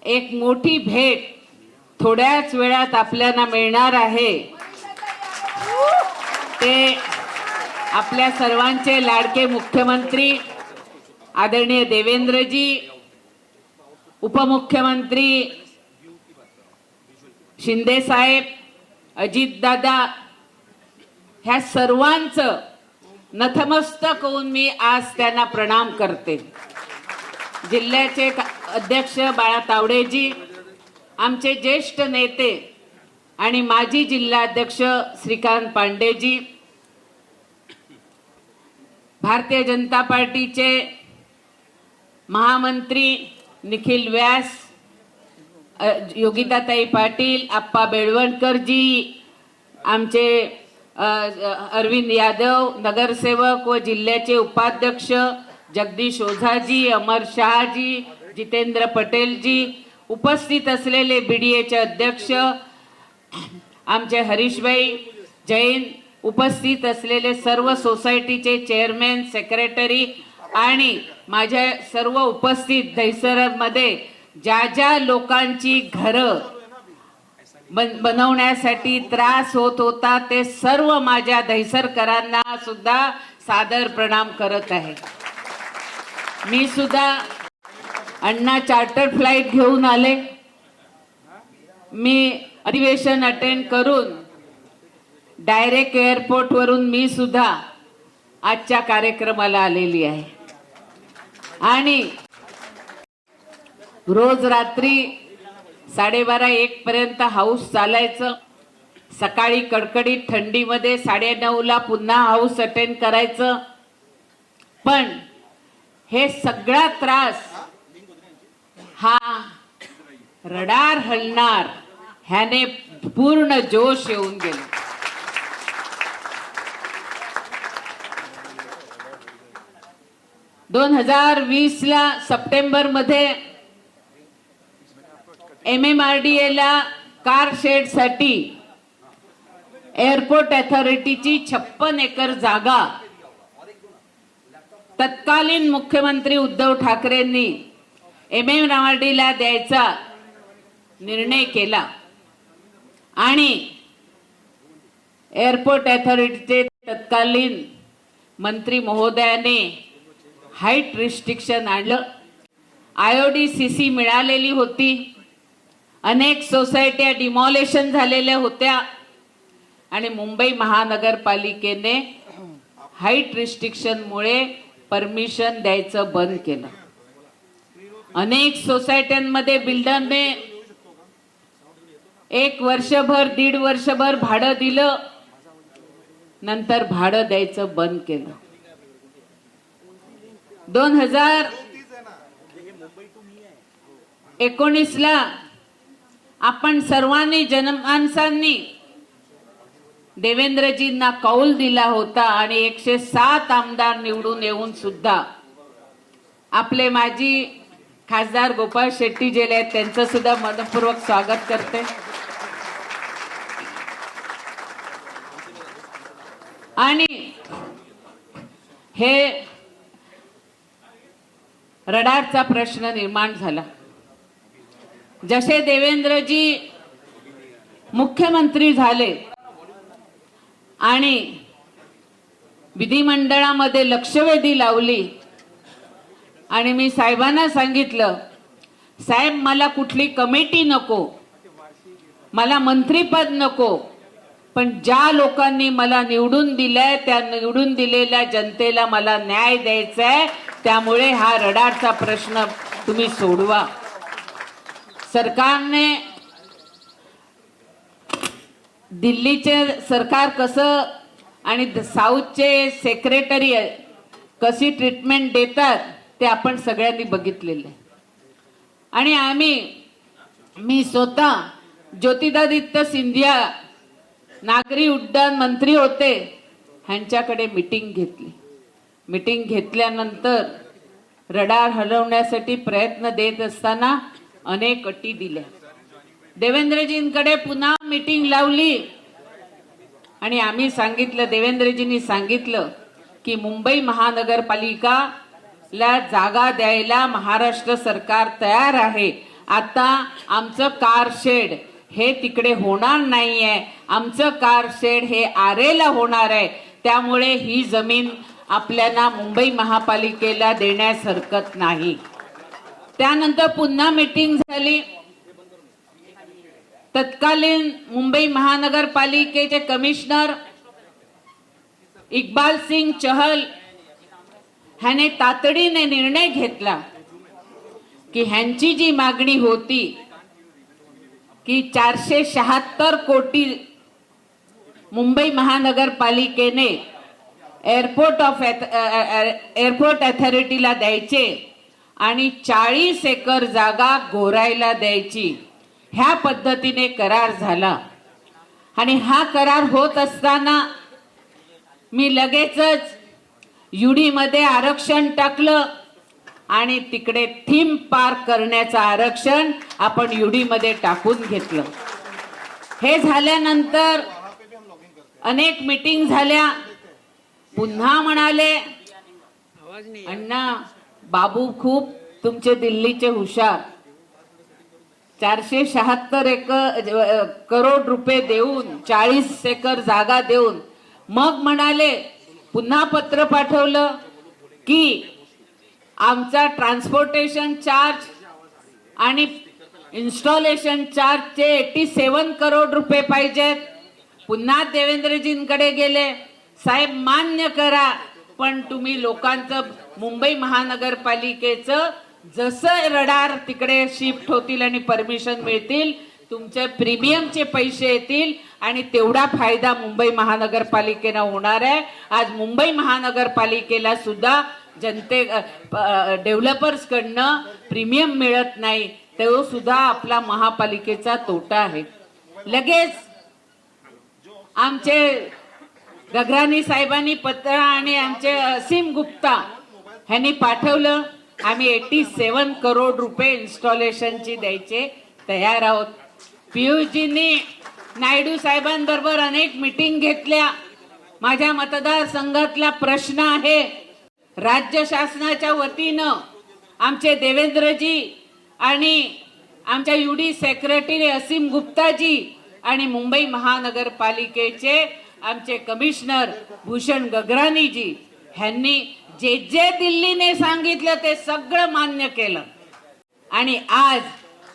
एक मोठी भेट थोड्याच वेळात आपल्याला मिळणार आहे। ते आपल्या सर्वांचे लाडके मुख्यमंत्री आदरणीय देवेंद्रजी, उपमुख्यमंत्री शिंदे साहेब, अजित दादा, ह्या सर्वांचं नतमस्तक होऊन मी आज त्यांना प्रणाम करते। जिल्ह्याचे अध्यक्ष बाळा तावडेजी, आमचे ज्येष्ठ नेते आणि माजी जिल्हाध्यक्ष श्रीकांत पांडेजी, भारतीय जनता पार्टीचे महामंत्री निखिल व्यास, योगिताताई पाटील, आप्पा बेळवणकरजी, आमचे अरविंद यादव नगरसेवक व जिल्ह्याचे उपाध्यक्ष जगदीश ओझाजी, अमर शहाजी, जितेंद्र पटेलजी, उपस्थित असलेले बीडीएचे अध्यक्ष आमचे हरीशभाई जैन, उपस्थित असलेले सर्व सोसायटीचे चेअरमॅन, सेक्रेटरी आणि माझ्या सर्व उपस्थित दहिसरमध्ये ज्या ज्या लोकांची घरं बनवण्यासाठी त्रास होत होता ते सर्व माझ्या दहिसरकरांना सुद्धा सादर प्रणाम करत आहे। मी सुद्धा अण्णा चार्टर फ्लाइट घेऊन आले। मी अधिवेशन अटेंड करून डायरेक्ट एअरपोर्ट वरून मी सुद्धा आजच्या कार्यक्रमाला आलेली आहे आणि रोज रात्री 12:30-1 पर्यंत हाऊस चालायचं। सकाळी कडकडीत थंडीमध्ये 9:30ला पुन्हा हाऊस अटेंड करायचं। पण हे सगळा त्रास हा रडार हलणार ह्याने पूर्ण जोश येऊन गेला। ला सप्टेंबर मध्ये MMRDA ला कार शेड साठी एअरपोर्ट अथॉरिटीची 56 एकर जागा तत्कालीन मुख्यमंत्री उद्धव ठाकरेंनी MMRDA ला द्यायचा निर्णय केला आणि एअरपोर्ट अथॉरिटीचे तत्कालीन मंत्री महोदयाने हाईट रिस्ट्रिक्शन आणलं। IODCC मिळालेली होती, अनेक सोसायट्या डिमॉलिशन झालेल्या होत्या आणि मुंबई महानगरपालिकेने हाईट रिस्ट्रिक्शन मुळे परमिशन द्यायचं बंद केलं। अनेक सोसायट्यांमध्ये बिल्डरने 1 वर्षभर 1.5 वर्षभर भाडं दिलं, नंतर भाडं द्यायचं बंद केलं। 2019 ला आपण सर्वांनी जनमानसांनी देवेंद्रजींना कौल दिला होता आणि 107 आमदार निवडून येऊन सुद्धा आपले माजी खासदार गोपाळ शेट्टी जे आहेत त्यांचं सुद्धा मनपूर्वक स्वागत करते। आणि हे रडारचा प्रश्न निर्माण झाला। जसे देवेंद्रजी मुख्यमंत्री झाले आणि विधिमंडळामध्ये लक्षवेधी लावली आणि मी साहेबांना सांगितलं, साहेब मला कुठली कमिटी नको, मला मंत्रीपद नको, पण ज्या लोकांनी मला निवडून दिलंय त्या निवडून दिलेल्या जनतेला मला न्याय द्यायचा आहे, त्यामुळे हा रडारचा प्रश्न तुम्ही सोडवा। सरकारने दिल्लीचे सरकार कसं आणि साऊथचे सेक्रेटरी कशी ट्रीटमेंट देतात ते आपण सगळ्यांनी बघितलेलं आहे। आणि मी स्वतः ज्योतिरादित्य सिंधिया नागरी उड्डाण मंत्री होते, ह्यांच्याकडे मीटिंग घेतली। मीटिंग घेतल्यानंतर रडार हलवण्यासाठी प्रयत्न देत असताना अनेक अटी दिल्या। देवेंद्रजींकडे पुन्हा मीटिंग लावली आणि आम्ही सांगितलं, देवेंद्रजींनी सांगितलं की मुंबई महानगरपालिका ला जागा द्यायला महाराष्ट्र सरकार तयार आहे आता आमचं कार शेड हे तिकडे होणार नाहीये, आमचं कार शेड हे आरेला होणार आहे. त्यामुळे ही जमीन आपल्याला मुंबई महापालिकेला देण्यास हरकत नाही. त्यानंतर पुन्हा मीटिंग झाली. तत्कालीन मुंबई महानगरपालिकेचे कमिशनर इक्बाल सिंग चहल ह्याने तातडीने निर्णय घेतला की ह्यांची जी मागणी होती की 476 कोटी मुंबई महानगरपालिकेने एअरपोर्ट अथॉरिटीला द्यायचे आणि 40 एकर जागा गोरायला द्यायची, ह्या पद्धतीने करार झाला. आणि हा करार होत असताना मी लगेचच युडी मध्ये आरक्षण टाकलं आणि तिकडे थीम पार्क करण्याचं आरक्षण आपण युडी मध्ये टाकून घेतलं. हे झाल्यानंतर अनेक मीटिंग झाल्या. पुन्हा म्हणाले, अण्णा बाबू खूप तुमचे दिल्लीचे हुशार, 476 करोड रुपये देऊन 40 एकर जागा देऊन मग म्हणाले, पुन्हा पत्र पाठवलं की आमचा ट्रान्सपोर्टेशन चार्ज आणि इन्स्टॉलेशन चार्जचे 87 करोड रुपये पाहिजेत. पुन्हा देवेंद्रजींकडे गेले, साहेब मान्य करा, पण तुम्ही लोकांचं मुंबई महानगरपालिकेचं जसं रडार तिकडे शिफ्ट होतील आणि परमिशन मिळतील, तुमचे प्रीमियमचे पैसे येतील आणि तेवढा फायदा मुंबई महानगरपालिकेला होणार आहे. आज मुंबई महानगरपालिकेला सुद्धा डेव्हलपर्स कडनं प्रीमियम मिळत नाही, तो सुद्धा आपला महापालिकेचा तोटा आहे. लगेच आमचे गगराणी साहेबांनी पत्र आणि आमचे असीम गुप्ता ह्यांनी पाठवलं, आम्ही 87 करोड रुपये इन्स्टॉलेशनची द्यायचे तयार आहोत. पियुषजींनी नायडू साहेबांबरोबर अनेक मीटिंग घेतल्या. माझ्या मतदारसंघातला प्रश्न आहे, राज्य शासनाच्या वतीनं आमचे देवेंद्रजी आणि आमच्या युडी सेक्रेटरी असीम गुप्ताजी आणि मुंबई महानगरपालिकेचे आमचे कमिशनर भूषण गगरानीजी ह्यांनी जे जे दिल्लीने सांगितलं ते सगळं मान्य केलं. आणि आज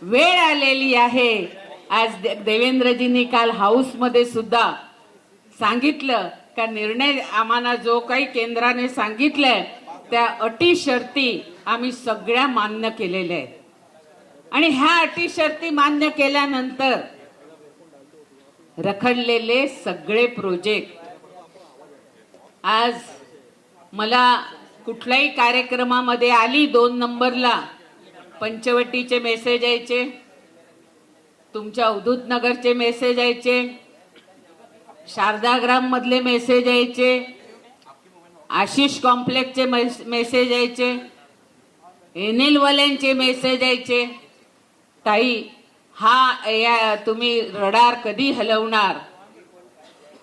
वेळ आलेली आहे. आज देवेंद्रजींनी काल हाऊस मध्ये सुद्धा सांगितलं का निर्णय आम्हाला जो काही केंद्राने सांगितलंय त्या अटी शर्ती आम्ही सगळ्या मान्य केलेल्या आहेत. आणि ह्या अटी शर्ती मान्य केल्यानंतर रखडलेले सगळे प्रोजेक्ट आज मला कुठल्याही कार्यक्रमामध्ये आली 2 नंबरला पंचवटीचे मेसेज यायचे, तुमच्या अवधूत नगरचे मेसेज यायचे, शारदाग्राम मधले मेसेज यायचे, आशिष कॉम्प्लेक्सचे मेसेज यायचे, एनिल वाल्यांचे मेसेज यायचे, ताई हा तुम्ही रडार कधी हलवणार.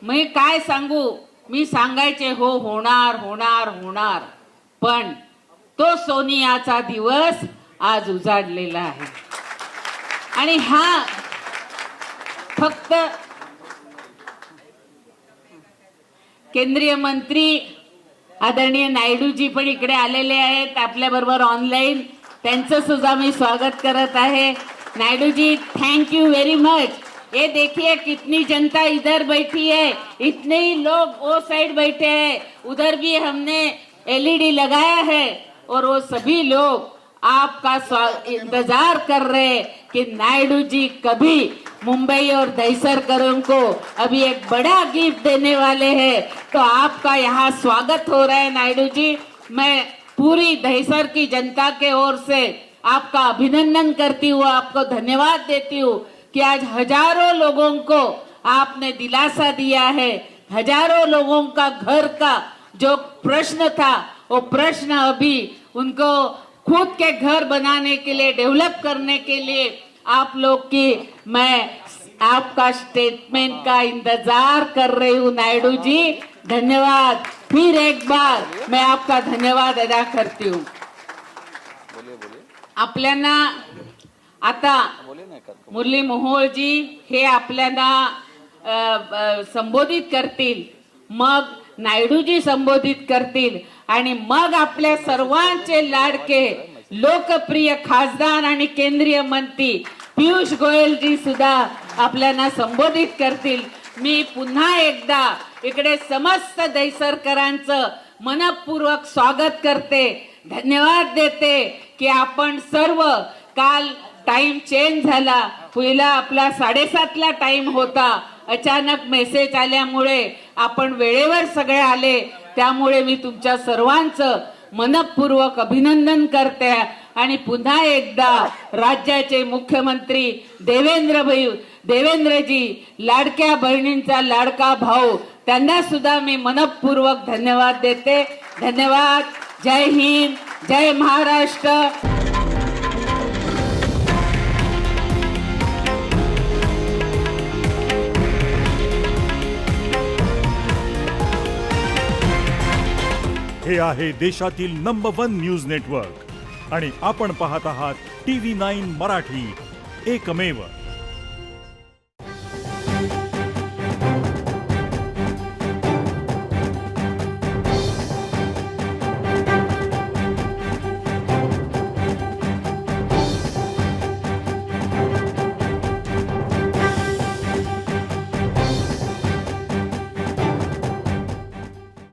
मी काय सांगू, मी सांगायचे हो होणार होणार होणार, पण तो सोनियाचा दिवस आज उजाडलेला आहे. आणि हा फक्त केंद्रीय मंत्री आदरणीय नायडूजी पण इकडे आलेले आहेत आपल्या बरोबर ऑनलाईन, त्यांचं सुद्धा मी स्वागत करत आहे. Naidu ji thank you very much. ये देखिए कितनी जनता इधर बैठी है, इतने ही लोग वो साइड बैठे हैं, उधर भी हमने एलईडी लगाया है और वो सभी लोग आपका इंतजार कर रहे हैं कि नायडू जी कभी मुंबई और दहिसरकरों को अभी एक बड़ा गिफ्ट देने वाले हैं. तो आपका यहाँ स्वागत हो रहा है नायडू जी. मैं पूरी दहिसर की जनता के ओर से आपका अभिनंदन करती हूँ, आपको धन्यवाद देती हूँ कि आज हजारों लोगों को आपने दिलासा दिया है. हजारों लोगों का घर का जो प्रश्न था वो प्रश्न अभी उनको खुद के घर बनाने के लिए, डेवलप करने के लिए आप लोग की मैं आपका स्टेटमेंट का इंतजार कर रही हूँ नायडू जी. धन्यवाद. फिर एक बार मैं आपका धन्यवाद अदा करती हूँ. आपल्याला आता मुरली मोहोळजी हे आपल्याला संबोधित करतील, मग नायडूजी संबोधित करतील आणि मग आपल्या सर्वांचे लाडके लोकप्रिय खासदार आणि केंद्रीय मंत्री पियुष गोयलजी सुद्धा आपल्याला संबोधित करतील. मी पुन्हा एकदा इकडे समस्त दहिसरकरांचं मनपूर्वक स्वागत करते, धन्यवाद देते की आपण सर्व काल टाइम चेंज झाला. पहिला आपला 7:30ला टाइम होता, अचानक मेसेज आल्यामुळे आपण वेळेवर सगळे आले. त्यामुळे मी तुमच्या सर्वांचं मनपूर्वक अभिनंदन करते आणि पुन्हा एकदा राज्याचे मुख्यमंत्री देवेंद्रजी, लाडक्या बहिणींचा लाडका भाऊ, त्यांना सुद्धा मी मनपूर्वक धन्यवाद देते. धन्यवाद. जय हिंद, जय महाराष्ट्र. हे आहे देशातील नंबर 1 न्यूज नेटवर्क आणि आपण पाहत आहात TV9 मराठी, एकमेव.